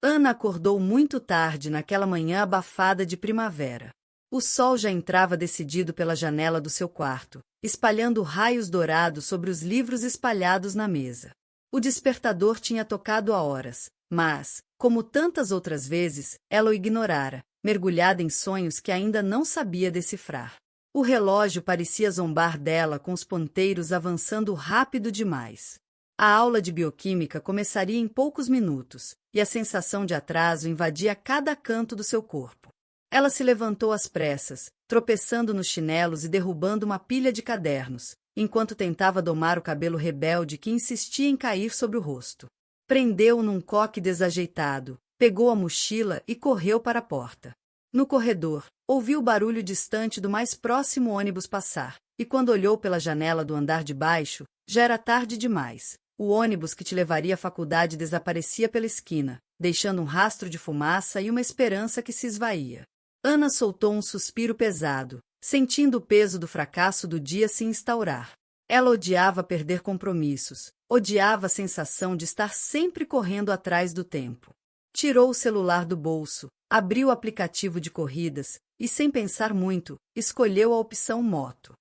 Ana acordou muito tarde naquela manhã abafada de primavera. O sol já entrava decidido pela janela do seu quarto, espalhando raios dourados sobre os livros espalhados na mesa. O despertador tinha tocado há horas, mas, como tantas outras vezes, ela o ignorara, mergulhada em sonhos que ainda não sabia decifrar. O relógio parecia zombar dela com os ponteiros avançando rápido demais. A aula de bioquímica começaria em poucos minutos, e a sensação de atraso invadia cada canto do seu corpo. Ela se levantou às pressas, tropeçando nos chinelos e derrubando uma pilha de cadernos, enquanto tentava domar o cabelo rebelde que insistia em cair sobre o rosto. Prendeu-o num coque desajeitado, pegou a mochila e correu para a porta. No corredor, ouviu o barulho distante do mais próximo ônibus passar, e quando olhou pela janela do andar de baixo, já era tarde demais. O ônibus que te levaria à faculdade desaparecia pela esquina, deixando um rastro de fumaça e uma esperança que se esvaía. Ana soltou um suspiro pesado, sentindo o peso do fracasso do dia se instaurar. Ela odiava perder compromissos, odiava a sensação de estar sempre correndo atrás do tempo. Tirou o celular do bolso, abriu o aplicativo de corridas e, sem pensar muito, escolheu a opção moto.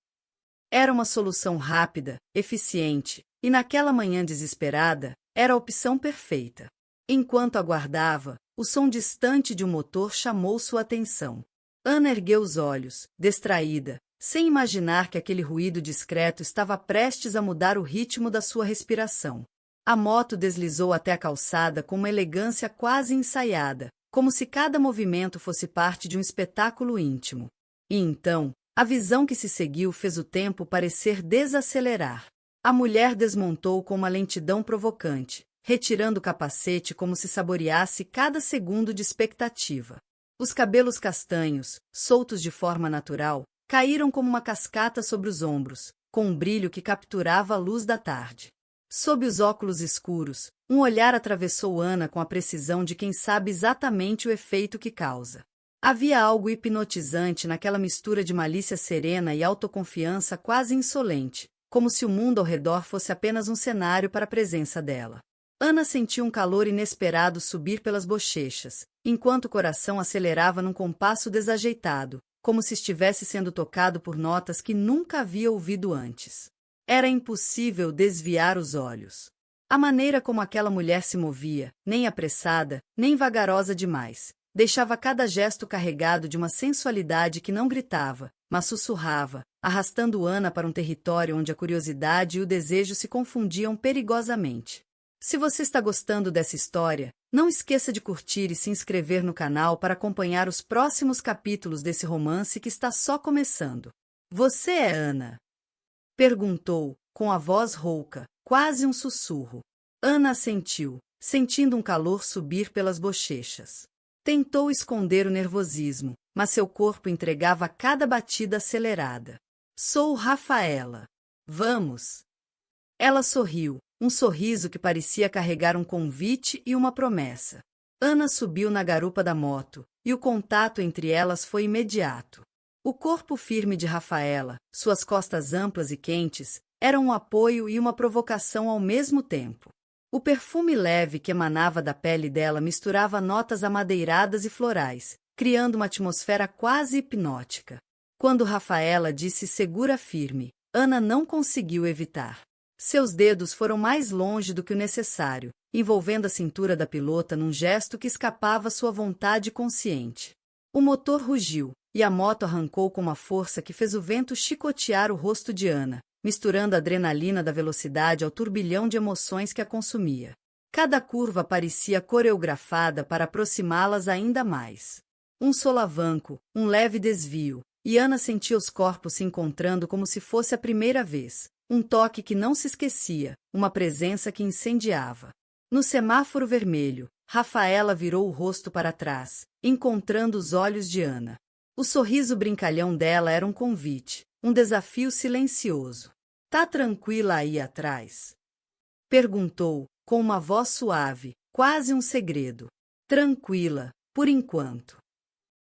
Era uma solução rápida, eficiente, e naquela manhã desesperada, era a opção perfeita. Enquanto aguardava, o som distante de um motor chamou sua atenção. Ana ergueu os olhos, distraída, sem imaginar que aquele ruído discreto estava prestes a mudar o ritmo da sua respiração. A moto deslizou até a calçada com uma elegância quase ensaiada, como se cada movimento fosse parte de um espetáculo íntimo. E então, a visão que se seguiu fez o tempo parecer desacelerar. A mulher desmontou com uma lentidão provocante, retirando o capacete como se saboreasse cada segundo de expectativa. Os cabelos castanhos, soltos de forma natural, caíram como uma cascata sobre os ombros, com um brilho que capturava a luz da tarde. Sob os óculos escuros, um olhar atravessou Ana com a precisão de quem sabe exatamente o efeito que causa. Havia algo hipnotizante naquela mistura de malícia serena e autoconfiança quase insolente, como se o mundo ao redor fosse apenas um cenário para a presença dela. Ana sentiu um calor inesperado subir pelas bochechas, enquanto o coração acelerava num compasso desajeitado, como se estivesse sendo tocado por notas que nunca havia ouvido antes. Era impossível desviar os olhos. A maneira como aquela mulher se movia, nem apressada, nem vagarosa demais, deixava cada gesto carregado de uma sensualidade que não gritava, mas sussurrava, arrastando Ana para um território onde a curiosidade e o desejo se confundiam perigosamente. Se você está gostando dessa história, não esqueça de curtir e se inscrever no canal para acompanhar os próximos capítulos desse romance que está só começando. Você é Ana? Perguntou, com a voz rouca, quase um sussurro. Ana assentiu, sentindo um calor subir pelas bochechas. Tentou esconder o nervosismo, mas seu corpo entregava a cada batida acelerada. Sou Rafaela. Vamos! Ela sorriu, um sorriso que parecia carregar um convite e uma promessa. Ana subiu na garupa da moto, e o contato entre elas foi imediato. O corpo firme de Rafaela, suas costas amplas e quentes, eram um apoio e uma provocação ao mesmo tempo. O perfume leve que emanava da pele dela misturava notas amadeiradas e florais, criando uma atmosfera quase hipnótica. Quando Rafaela disse segura firme, Ana não conseguiu evitar. Seus dedos foram mais longe do que o necessário, envolvendo a cintura da pilota num gesto que escapava sua vontade consciente. O motor rugiu, e a moto arrancou com uma força que fez o vento chicotear o rosto de Ana, misturando a adrenalina da velocidade ao turbilhão de emoções que a consumia. Cada curva parecia coreografada para aproximá-las ainda mais. Um solavanco, um leve desvio, e Ana sentia os corpos se encontrando como se fosse a primeira vez. Um toque que não se esquecia, uma presença que incendiava. No semáforo vermelho, Rafaela virou o rosto para trás, encontrando os olhos de Ana. O sorriso brincalhão dela era um convite, um desafio silencioso. Tá tranquila aí atrás? Perguntou, com uma voz suave, quase um segredo. Tranquila, por enquanto.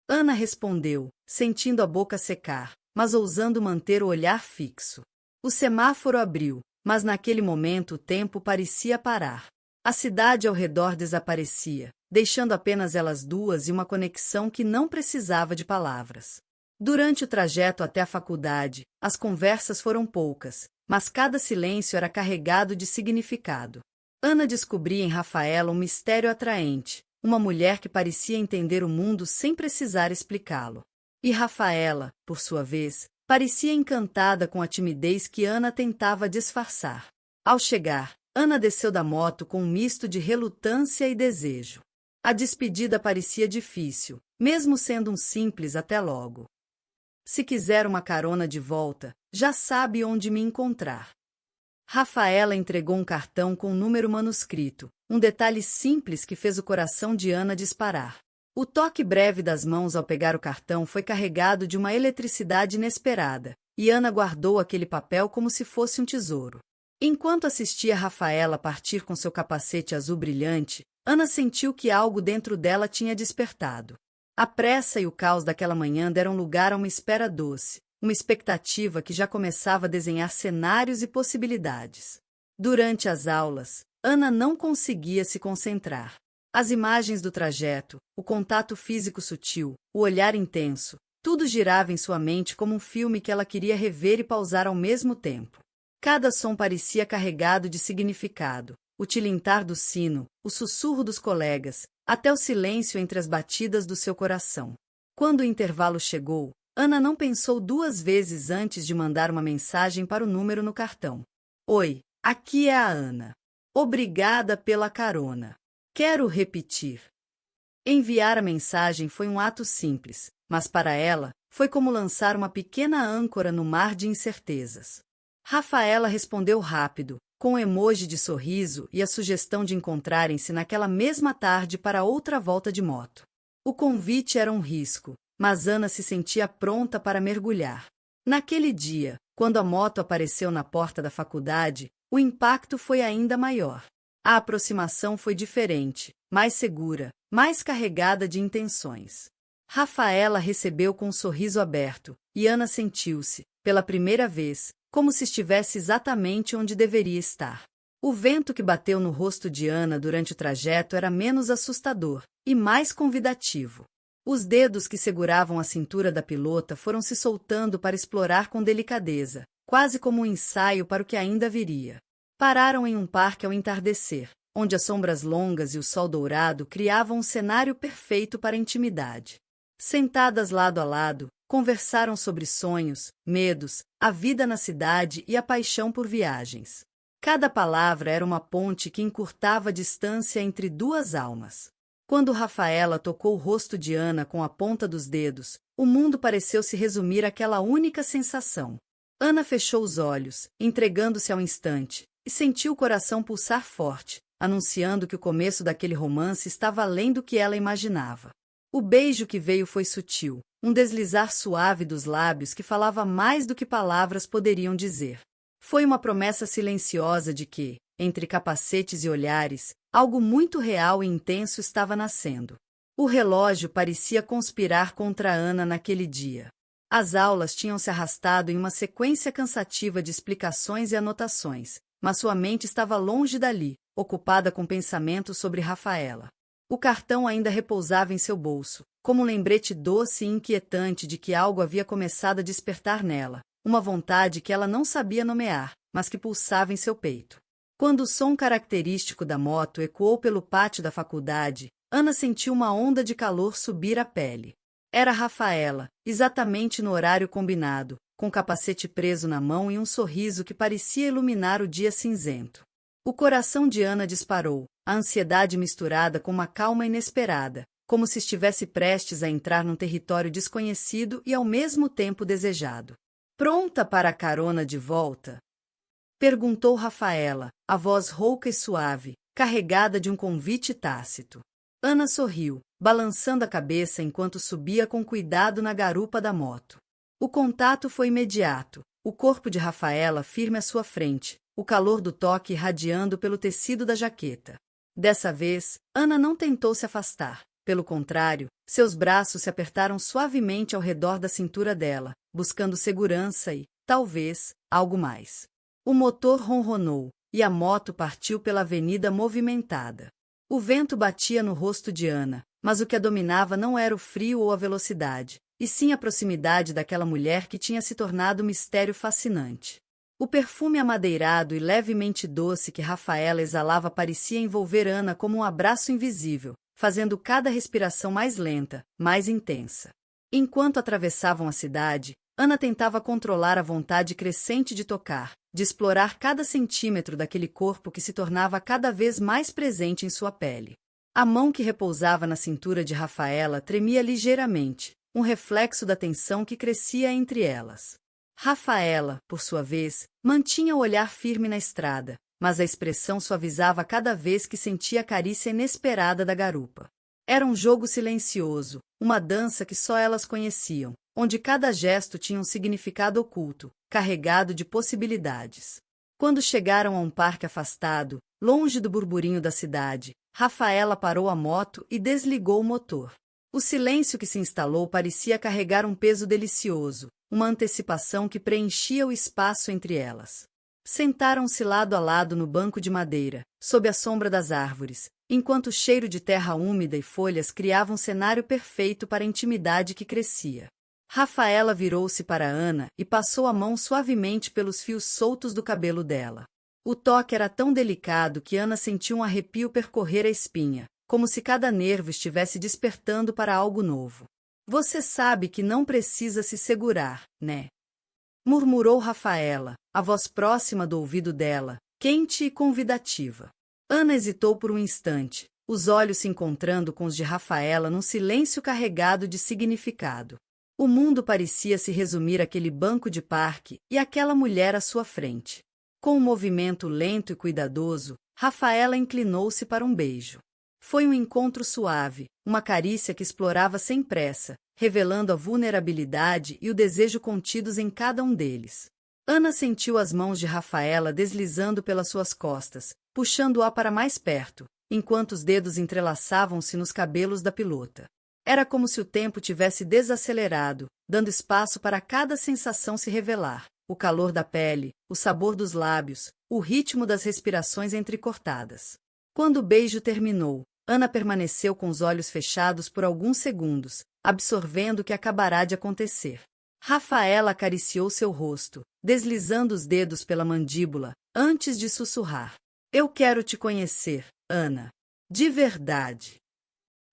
Ana respondeu, sentindo a boca secar, mas ousando manter o olhar fixo. O semáforo abriu, mas naquele momento o tempo parecia parar. A cidade ao redor desaparecia, deixando apenas elas duas e uma conexão que não precisava de palavras. Durante o trajeto até a faculdade, as conversas foram poucas, mas cada silêncio era carregado de significado. Ana descobria em Rafaela um mistério atraente, uma mulher que parecia entender o mundo sem precisar explicá-lo. E Rafaela, por sua vez, parecia encantada com a timidez que Ana tentava disfarçar. Ao chegar, Ana desceu da moto com um misto de relutância e desejo. A despedida parecia difícil, mesmo sendo um simples até logo. Se quiser uma carona de volta, já sabe onde me encontrar. Rafaela entregou um cartão com um número manuscrito, um detalhe simples que fez o coração de Ana disparar. O toque breve das mãos ao pegar o cartão foi carregado de uma eletricidade inesperada, e Ana guardou aquele papel como se fosse um tesouro. Enquanto assistia Rafaela partir com seu capacete azul brilhante, Ana sentiu que algo dentro dela tinha despertado. A pressa e o caos daquela manhã deram lugar a uma espera doce, uma expectativa que já começava a desenhar cenários e possibilidades. Durante as aulas, Ana não conseguia se concentrar. As imagens do trajeto, o contato físico sutil, o olhar intenso, tudo girava em sua mente como um filme que ela queria rever e pausar ao mesmo tempo. Cada som parecia carregado de significado, o tilintar do sino, o sussurro dos colegas, até o silêncio entre as batidas do seu coração. Quando o intervalo chegou, Ana não pensou duas vezes antes de mandar uma mensagem para o número no cartão. Oi, aqui é a Ana. Obrigada pela carona. Quero repetir. Enviar a mensagem foi um ato simples, mas para ela, foi como lançar uma pequena âncora no mar de incertezas. Rafaela respondeu rápido, com um emoji de sorriso e a sugestão de encontrarem-se naquela mesma tarde para outra volta de moto. O convite era um risco, mas Ana se sentia pronta para mergulhar. Naquele dia, quando a moto apareceu na porta da faculdade, o impacto foi ainda maior. A aproximação foi diferente, mais segura, mais carregada de intenções. Rafaela recebeu com um sorriso aberto, e Ana sentiu-se, pela primeira vez, como se estivesse exatamente onde deveria estar. O vento que bateu no rosto de Ana durante o trajeto era menos assustador e mais convidativo. Os dedos que seguravam a cintura da pilota foram se soltando para explorar com delicadeza, quase como um ensaio para o que ainda viria. Pararam em um parque ao entardecer, onde as sombras longas e o sol dourado criavam um cenário perfeito para a intimidade. Sentadas lado a lado, conversaram sobre sonhos, medos, a vida na cidade e a paixão por viagens. Cada palavra era uma ponte que encurtava a distância entre duas almas. Quando Rafaela tocou o rosto de Ana com a ponta dos dedos, o mundo pareceu se resumir àquela única sensação. Ana fechou os olhos, entregando-se ao instante, e sentiu o coração pulsar forte, anunciando que o começo daquele romance estava além do que ela imaginava. O beijo que veio foi sutil, um deslizar suave dos lábios que falava mais do que palavras poderiam dizer. Foi uma promessa silenciosa de que, entre capacetes e olhares, algo muito real e intenso estava nascendo. O relógio parecia conspirar contra Ana naquele dia. As aulas tinham se arrastado em uma sequência cansativa de explicações e anotações, mas sua mente estava longe dali, ocupada com pensamentos sobre Rafaela. O cartão ainda repousava em seu bolso, como um lembrete doce e inquietante de que algo havia começado a despertar nela, uma vontade que ela não sabia nomear, mas que pulsava em seu peito. Quando o som característico da moto ecoou pelo pátio da faculdade, Ana sentiu uma onda de calor subir a pele. Era Rafaela, exatamente no horário combinado, com o capacete preso na mão e um sorriso que parecia iluminar o dia cinzento. O coração de Ana disparou, a ansiedade misturada com uma calma inesperada, como se estivesse prestes a entrar num território desconhecido e ao mesmo tempo desejado. Pronta para a carona de volta? Perguntou Rafaela, a voz rouca e suave, carregada de um convite tácito. Ana sorriu, balançando a cabeça enquanto subia com cuidado na garupa da moto. O contato foi imediato, o corpo de Rafaela firme à sua frente, o calor do toque irradiando pelo tecido da jaqueta. Dessa vez, Ana não tentou se afastar. Pelo contrário, seus braços se apertaram suavemente ao redor da cintura dela, buscando segurança e, talvez, algo mais. O motor ronronou, e a moto partiu pela avenida movimentada. O vento batia no rosto de Ana, mas o que a dominava não era o frio ou a velocidade, e sim a proximidade daquela mulher que tinha se tornado um mistério fascinante. O perfume amadeirado e levemente doce que Rafaela exalava parecia envolver Ana como um abraço invisível, fazendo cada respiração mais lenta, mais intensa. Enquanto atravessavam a cidade, Ana tentava controlar a vontade crescente de tocar, de explorar cada centímetro daquele corpo que se tornava cada vez mais presente em sua pele. A mão que repousava na cintura de Rafaela tremia ligeiramente, um reflexo da tensão que crescia entre elas. Rafaela, por sua vez, mantinha o olhar firme na estrada, mas a expressão suavizava cada vez que sentia a carícia inesperada da garupa. Era um jogo silencioso, uma dança que só elas conheciam, onde cada gesto tinha um significado oculto, carregado de possibilidades. Quando chegaram a um parque afastado, longe do burburinho da cidade, Rafaela parou a moto e desligou o motor. O silêncio que se instalou parecia carregar um peso delicioso, uma antecipação que preenchia o espaço entre elas. Sentaram-se lado a lado no banco de madeira, sob a sombra das árvores, enquanto o cheiro de terra úmida e folhas criava um cenário perfeito para a intimidade que crescia. Rafaela virou-se para Ana e passou a mão suavemente pelos fios soltos do cabelo dela. O toque era tão delicado que Ana sentiu um arrepio percorrer a espinha, como se cada nervo estivesse despertando para algo novo. Você sabe que não precisa se segurar, né? Murmurou Rafaela, a voz próxima do ouvido dela, quente e convidativa. Ana hesitou por um instante, os olhos se encontrando com os de Rafaela num silêncio carregado de significado. O mundo parecia se resumir àquele banco de parque e àquela mulher à sua frente. Com um movimento lento e cuidadoso, Rafaela inclinou-se para um beijo. Foi um encontro suave, uma carícia que explorava sem pressa, revelando a vulnerabilidade e o desejo contidos em cada um deles. Ana sentiu as mãos de Rafaela deslizando pelas suas costas, puxando-a para mais perto, enquanto os dedos entrelaçavam-se nos cabelos da pilota. Era como se o tempo tivesse desacelerado, dando espaço para cada sensação se revelar, o calor da pele, o sabor dos lábios, o ritmo das respirações entrecortadas. Quando o beijo terminou, Ana permaneceu com os olhos fechados por alguns segundos, absorvendo o que acabará de acontecer. Rafaela acariciou seu rosto, deslizando os dedos pela mandíbula, antes de sussurrar. Eu quero te conhecer, Ana. De verdade.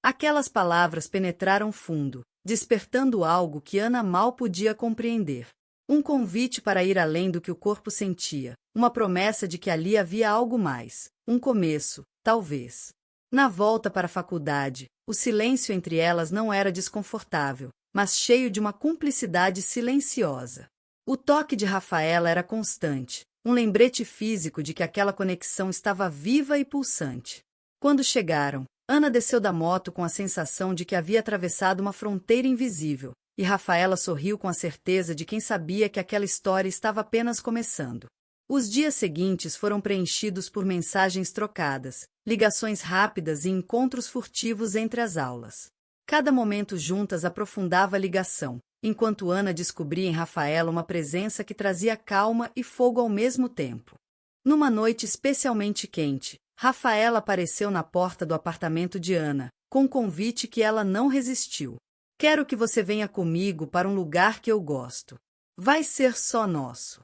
Aquelas palavras penetraram fundo, despertando algo que Ana mal podia compreender. Um convite para ir além do que o corpo sentia, uma promessa de que ali havia algo mais, um começo, talvez. Na volta para a faculdade, o silêncio entre elas não era desconfortável, mas cheio de uma cumplicidade silenciosa. O toque de Rafaela era constante, um lembrete físico de que aquela conexão estava viva e pulsante. Quando chegaram, Ana desceu da moto com a sensação de que havia atravessado uma fronteira invisível, e Rafaela sorriu com a certeza de quem sabia que aquela história estava apenas começando. Os dias seguintes foram preenchidos por mensagens trocadas, ligações rápidas e encontros furtivos entre as aulas. Cada momento juntas aprofundava a ligação, enquanto Ana descobria em Rafaela uma presença que trazia calma e fogo ao mesmo tempo. Numa noite especialmente quente, Rafaela apareceu na porta do apartamento de Ana, com um convite que ela não resistiu. Quero que você venha comigo para um lugar que eu gosto. Vai ser só nosso.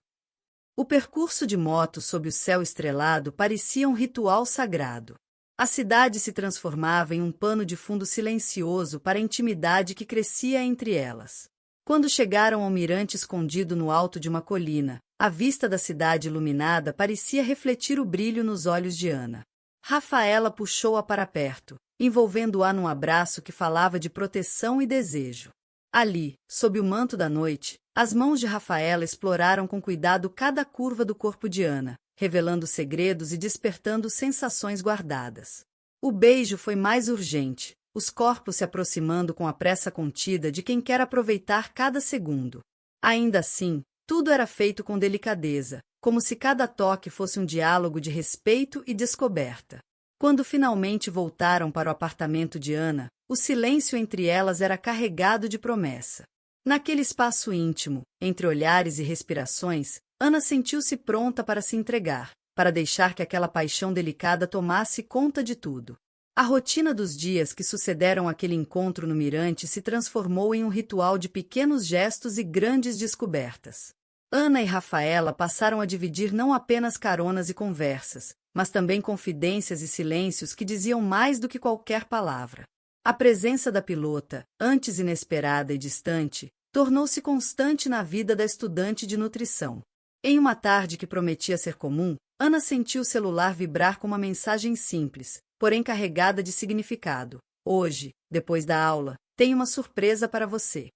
O percurso de moto sob o céu estrelado parecia um ritual sagrado. A cidade se transformava em um pano de fundo silencioso para a intimidade que crescia entre elas. Quando chegaram ao mirante escondido no alto de uma colina, a vista da cidade iluminada parecia refletir o brilho nos olhos de Ana. Rafaela puxou-a para perto, envolvendo-a num abraço que falava de proteção e desejo. Ali, sob o manto da noite, as mãos de Rafaela exploraram com cuidado cada curva do corpo de Ana, revelando segredos e despertando sensações guardadas. O beijo foi mais urgente, os corpos se aproximando com a pressa contida de quem quer aproveitar cada segundo. Ainda assim, tudo era feito com delicadeza, como se cada toque fosse um diálogo de respeito e descoberta. Quando finalmente voltaram para o apartamento de Ana, o silêncio entre elas era carregado de promessa. Naquele espaço íntimo, entre olhares e respirações, Ana sentiu-se pronta para se entregar, para deixar que aquela paixão delicada tomasse conta de tudo. A rotina dos dias que sucederam aquele encontro no mirante se transformou em um ritual de pequenos gestos e grandes descobertas. Ana e Rafaela passaram a dividir não apenas caronas e conversas, mas também confidências e silêncios que diziam mais do que qualquer palavra. A presença da pilota, antes inesperada e distante, tornou-se constante na vida da estudante de nutrição. Em uma tarde que prometia ser comum, Ana sentiu o celular vibrar com uma mensagem simples, porém carregada de significado. Hoje, depois da aula, tenho uma surpresa para você.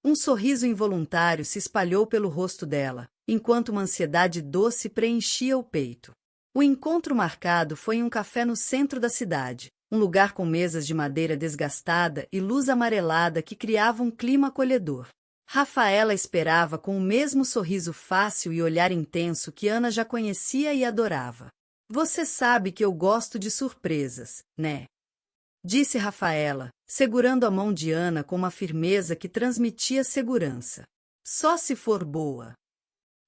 Um sorriso involuntário se espalhou pelo rosto dela, enquanto uma ansiedade doce preenchia o peito. O encontro marcado foi em um café no centro da cidade, um lugar com mesas de madeira desgastada e luz amarelada que criava um clima acolhedor. Rafaela esperava com o mesmo sorriso fácil e olhar intenso que Ana já conhecia e adorava. Você sabe que eu gosto de surpresas, né? Disse Rafaela, segurando a mão de Ana com uma firmeza que transmitia segurança. Só se for boa.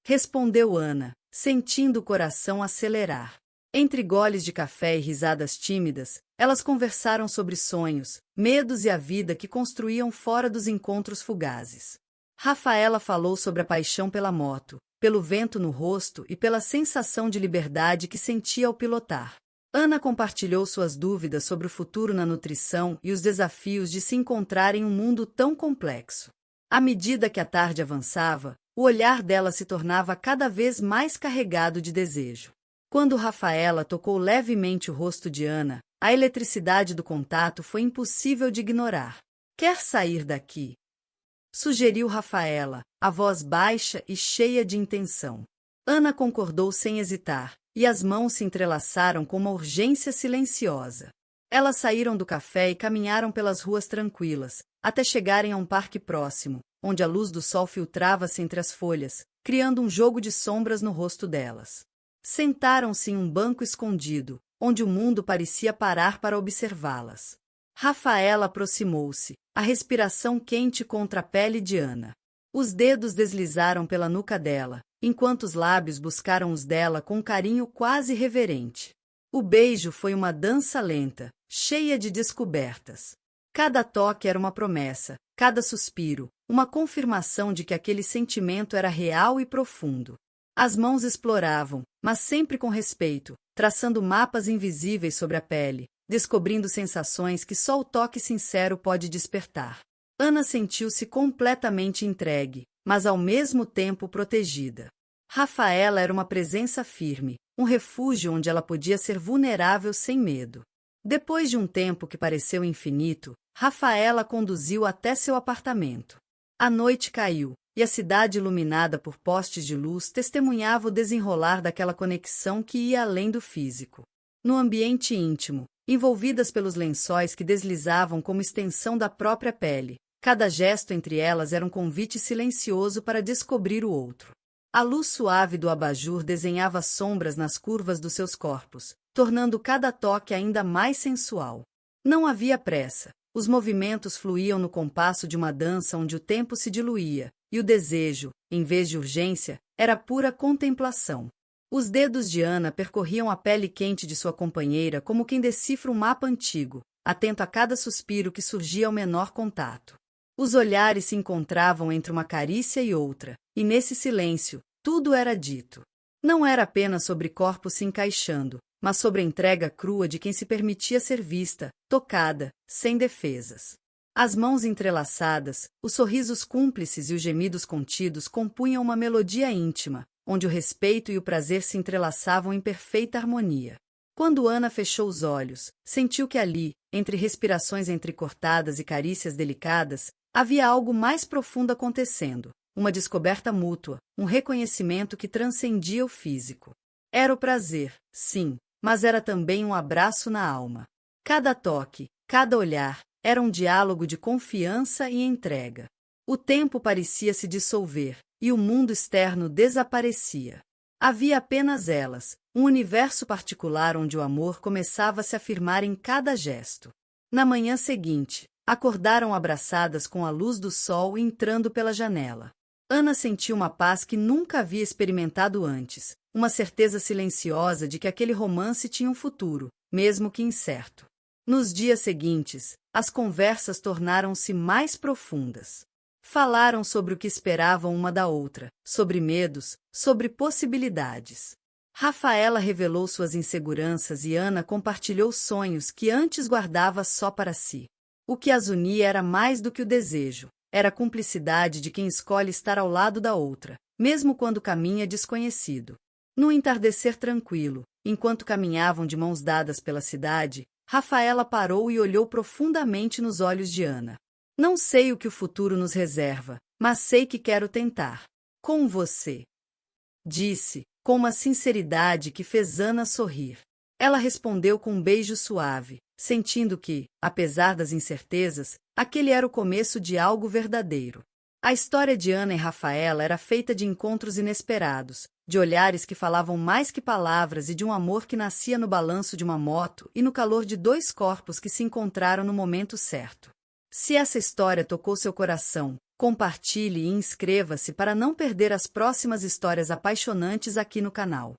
Respondeu Ana, sentindo o coração acelerar. Entre goles de café e risadas tímidas, elas conversaram sobre sonhos, medos e a vida que construíam fora dos encontros fugazes. Rafaela falou sobre a paixão pela moto, pelo vento no rosto e pela sensação de liberdade que sentia ao pilotar. Ana compartilhou suas dúvidas sobre o futuro na nutrição e os desafios de se encontrar em um mundo tão complexo. À medida que a tarde avançava, o olhar dela se tornava cada vez mais carregado de desejo. Quando Rafaela tocou levemente o rosto de Ana, a eletricidade do contato foi impossível de ignorar. Quer sair daqui? Sugeriu Rafaela, a voz baixa e cheia de intenção. Ana concordou sem hesitar, e as mãos se entrelaçaram com uma urgência silenciosa. Elas saíram do café e caminharam pelas ruas tranquilas, até chegarem a um parque próximo, onde a luz do sol filtrava-se entre as folhas, criando um jogo de sombras no rosto delas. Sentaram-se em um banco escondido, onde o mundo parecia parar para observá-las. Rafaela aproximou-se, a respiração quente contra a pele de Ana. Os dedos deslizaram pela nuca dela, enquanto os lábios buscaram os dela com um carinho quase reverente. O beijo foi uma dança lenta, cheia de descobertas. Cada toque era uma promessa, cada suspiro, uma confirmação de que aquele sentimento era real e profundo. As mãos exploravam, mas sempre com respeito, traçando mapas invisíveis sobre a pele, descobrindo sensações que só o toque sincero pode despertar. Ana sentiu-se completamente entregue, mas ao mesmo tempo protegida. Rafaela era uma presença firme, um refúgio onde ela podia ser vulnerável sem medo. Depois de um tempo que pareceu infinito, Rafaela conduziu até seu apartamento. A noite caiu, e a cidade iluminada por postes de luz testemunhava o desenrolar daquela conexão que ia além do físico. No ambiente íntimo, envolvidas pelos lençóis que deslizavam como extensão da própria pele, cada gesto entre elas era um convite silencioso para descobrir o outro. A luz suave do abajur desenhava sombras nas curvas dos seus corpos, tornando cada toque ainda mais sensual. Não havia pressa, os movimentos fluíam no compasso de uma dança onde o tempo se diluía, e o desejo, em vez de urgência, era pura contemplação. Os dedos de Ana percorriam a pele quente de sua companheira como quem decifra um mapa antigo, atento a cada suspiro que surgia ao menor contato. Os olhares se encontravam entre uma carícia e outra, e nesse silêncio, tudo era dito. Não era apenas sobre corpos se encaixando, mas sobre a entrega crua de quem se permitia ser vista, tocada, sem defesas. As mãos entrelaçadas, os sorrisos cúmplices e os gemidos contidos compunham uma melodia íntima, onde o respeito e o prazer se entrelaçavam em perfeita harmonia. Quando Ana fechou os olhos, sentiu que ali, entre respirações entrecortadas e carícias delicadas, havia algo mais profundo acontecendo, uma descoberta mútua, um reconhecimento que transcendia o físico. Era o prazer, sim, mas era também um abraço na alma. Cada toque, cada olhar, era um diálogo de confiança e entrega. O tempo parecia se dissolver, e o mundo externo desaparecia. Havia apenas elas, um universo particular onde o amor começava a se afirmar em cada gesto. Na manhã seguinte, acordaram abraçadas com a luz do sol entrando pela janela. Ana sentiu uma paz que nunca havia experimentado antes, uma certeza silenciosa de que aquele romance tinha um futuro, mesmo que incerto. Nos dias seguintes, as conversas tornaram-se mais profundas. Falaram sobre o que esperavam uma da outra, sobre medos, sobre possibilidades. Rafaela revelou suas inseguranças e Ana compartilhou sonhos que antes guardava só para si. O que as unia era mais do que o desejo, era a cumplicidade de quem escolhe estar ao lado da outra, mesmo quando caminha desconhecido. No entardecer tranquilo, enquanto caminhavam de mãos dadas pela cidade, Rafaela parou e olhou profundamente nos olhos de Ana. Não sei o que o futuro nos reserva, mas sei que quero tentar. Com você. Disse, com uma sinceridade que fez Ana sorrir. Ela respondeu com um beijo suave, sentindo que, apesar das incertezas, aquele era o começo de algo verdadeiro. A história de Ana e Rafaela era feita de encontros inesperados, de olhares que falavam mais que palavras e de um amor que nascia no balanço de uma moto e no calor de dois corpos que se encontraram no momento certo. Se essa história tocou seu coração, compartilhe e inscreva-se para não perder as próximas histórias apaixonantes aqui no canal.